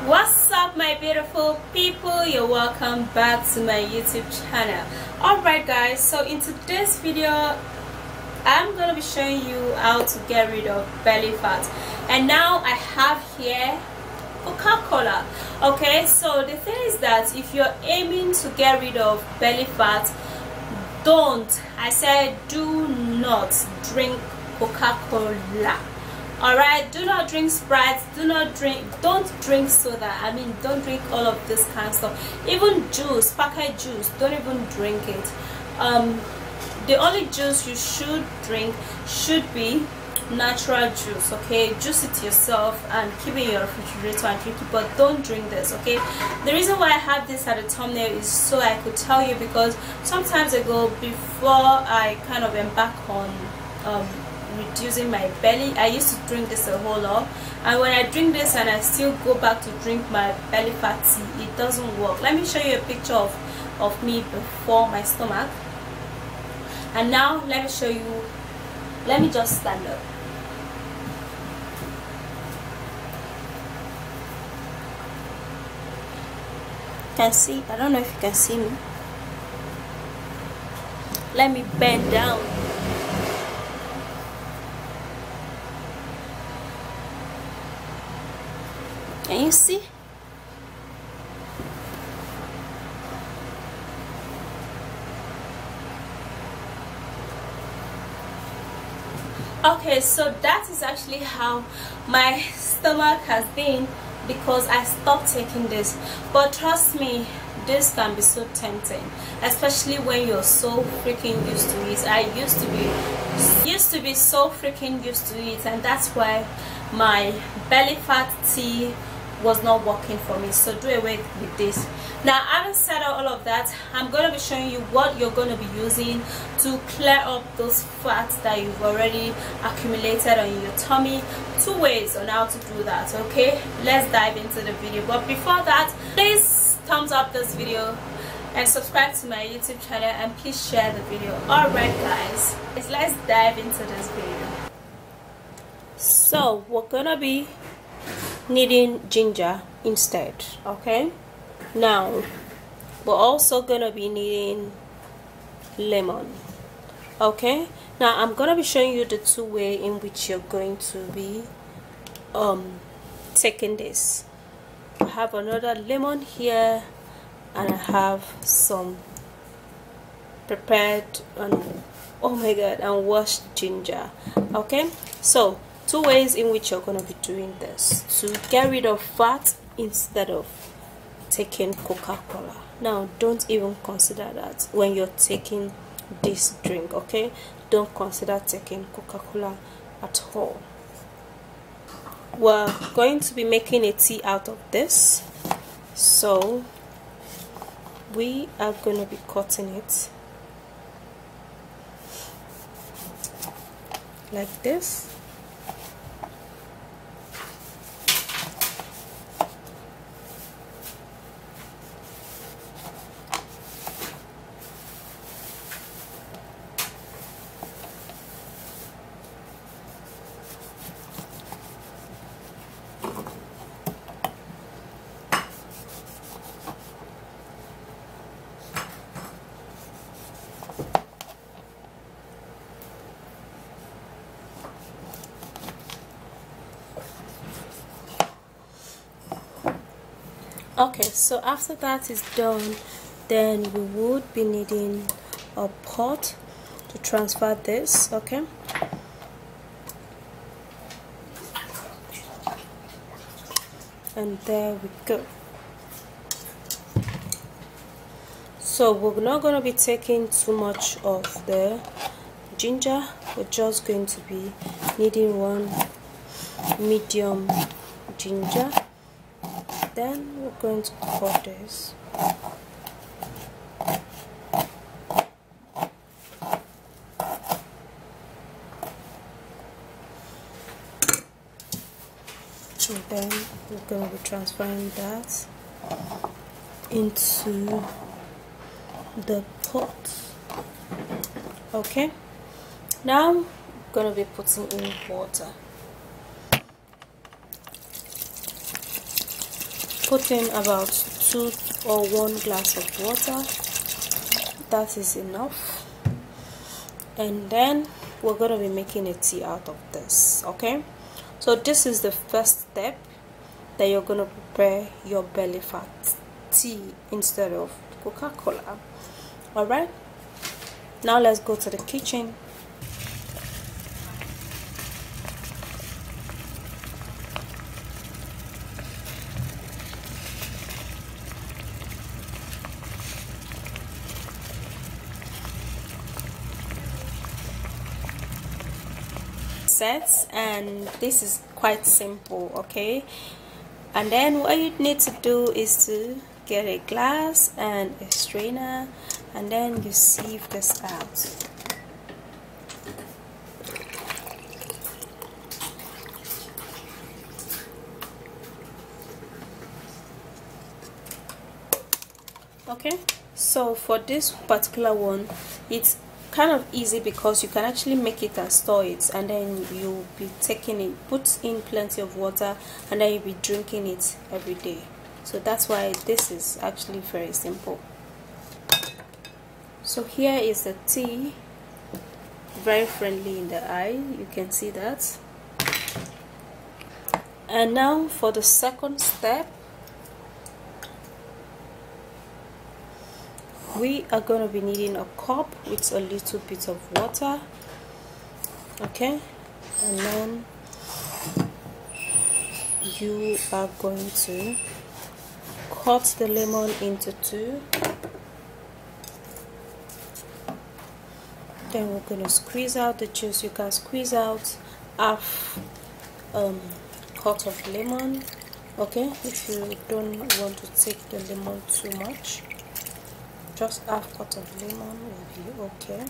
What's up, my beautiful people? You're welcome back to my YouTube channel. Alright guys, so in today's video I'm gonna be showing you how to get rid of belly fat. And now I have here Coca-Cola. Okay, so the thing is that if you're aiming to get rid of belly fat, I said do not drink Coca-Cola. Alright, do not drink Sprite, don't drink soda. I mean, don't drink all of this kind of stuff. Even juice, packet juice, don't even drink it. The only juice you should drink should be natural juice. Okay, juice it yourself and keep it in your refrigerator and drink it, but don't drink this. Okay, the reason why I have this at the thumbnail is so I could tell you, because sometimes ago, before I kind of embark on reducing my belly, I used to drink this a whole lot, and when I drink this and I still go back to drink my belly fat tea, it doesn't work. Let me show you a picture of me before my stomach, and now let me show you. Let me just stand up. Can see, I don't know if you can see me. Let me bend down. Can you see? Okay, so that is actually how my stomach has been, because I stopped taking this. But trust me, this can be so tempting, especially when you're so freaking used to it. I used to be so freaking used to it, and that's why my belly fat tea was not working for me. So do away with this. Now, having said all of that, I'm going to be showing you what you're going to be using to clear up those fats that you've already accumulated on your tummy. 2 ways on how to do that. Okay, let's dive into the video. But before that, please thumbs up this video and subscribe to my YouTube channel, and please share the video. Alright guys, let's dive into this video. So we're gonna be needing ginger instead. Okay, now we're also gonna be needing lemon. Okay, now I'm gonna be showing you the 2 ways in which you're going to be taking this. I have another lemon here, and I have some prepared and oh my god, and washed ginger. Okay, so 2 ways in which you're going to be doing this to get rid of fat instead of taking Coca-Cola. Now, don't even consider that when you're taking this drink. Okay, don't consider taking Coca-Cola at all. We're going to be making a tea out of this, so we are going to be cutting it like this. Okay, so after that is done, then we would be needing a pot to transfer this. Okay, and there we go. So we're not going to be taking too much of the ginger. We're just going to be needing 1 medium ginger. Then we're going to cut this. And then we're going to be transferring that into the pot. Okay, now I'm going to be putting in water. put in about 2 or 1 glass of water. That is enough. And then we're going to be making a tea out of this. Okay, so this is the first step, that you're going to prepare your belly fat tea instead of Coca-Cola. All right, now let's go to the kitchen. Sets, and this is quite simple. Okay, and then what you need to do is to get a glass and a strainer, and then you sieve this out. Okay, so for this particular one, it's kind of easy because you can actually make it and store it, and then you'll be taking it, put in plenty of water, and then you'll be drinking it every day. So that's why this is actually very simple. So here is the tea, very friendly in the eye, you can see that. And now for the second step, we are going to be needing a cup with a little bit of water. Okay, and then you are going to cut the lemon into 2. Then we're going to squeeze out the juice. You can squeeze out half cut of lemon. Okay, if you don't want to take the lemon too much, just half cut of lemon will be okay.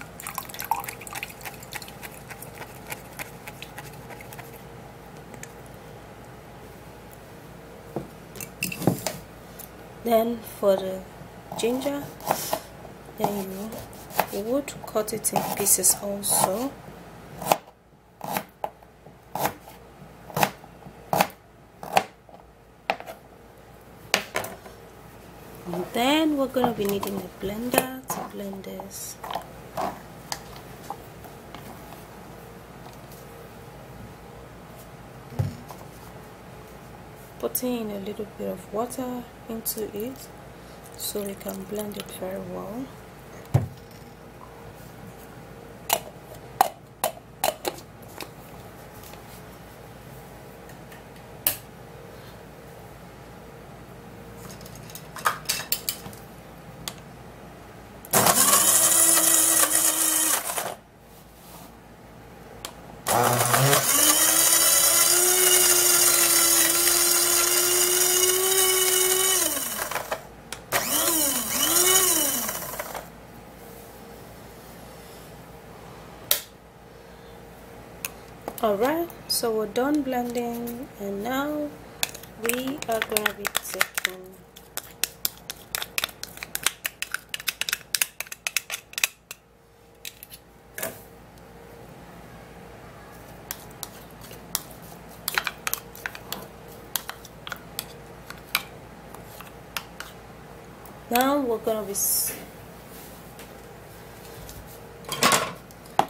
Then for the ginger, then you would cut it in pieces also. And then we're going to be needing a blender to blend this. Putting in a little bit of water into it so we can blend it very well. Alright, so we're done blending, and now we are going to be taking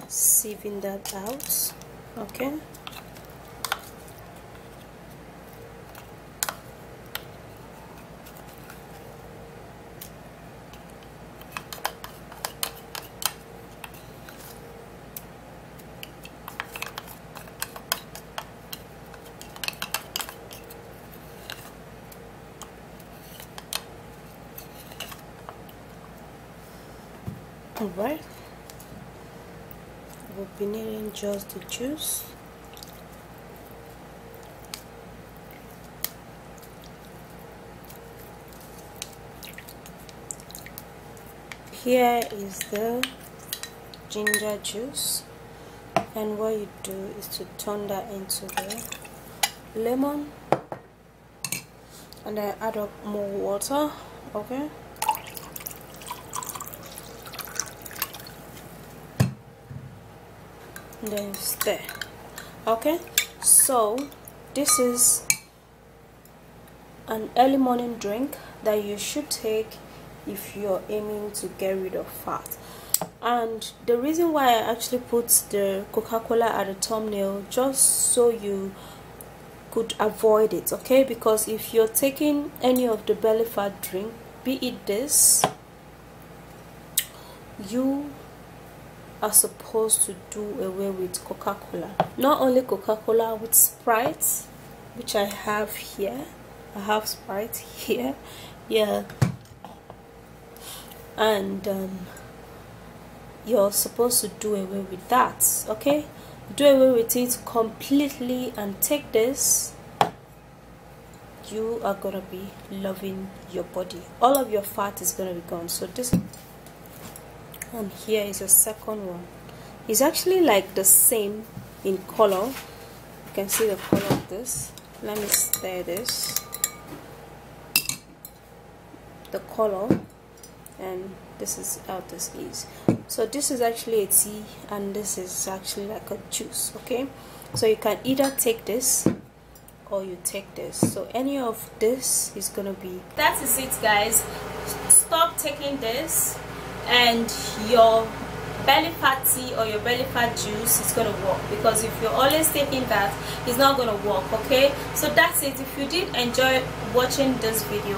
sieving that out. Okay, alright, we'll be needing just the juice. Here is the ginger juice, and what you do is to turn that into the lemon, and then add up more water. Okay, and then stir. Okay, so this is an early morning drink that you should take if you're aiming to get rid of fat. And the reason why I actually put the Coca-Cola at the thumbnail, just so you could avoid it, okay? Because if you're taking any of the belly fat drink, be it this, you are supposed to do away with Coca-Cola. Not only Coca-Cola, with Sprite, which I have here. I have Sprite here, yeah. And you're supposed to do away with that, okay? Do away with it completely and take this. You are gonna be loving your body. All of your fat is gonna be gone. So this, and here is a second one. It's actually like the same in color. You can see the color of this. Let me stir this. The color, and this is how this is. So this is actually a tea, and this is actually like a juice, okay? So you can either take this or you take this. So any of this is gonna be, that is it, guys. Stop taking this, and your belly fat tea or your belly fat juice is gonna work, because if you're always taking that, it's not gonna work, okay? So that's it. If you did enjoy watching this video,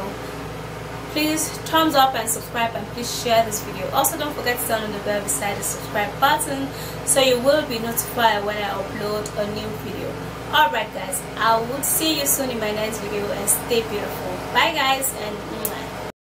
please thumbs up and subscribe, and please share this video. Also, don't forget to turn on the bell beside the subscribe button so you will be notified when I upload a new video. Alright guys, I will see you soon in my next video, and stay beautiful. Bye guys, and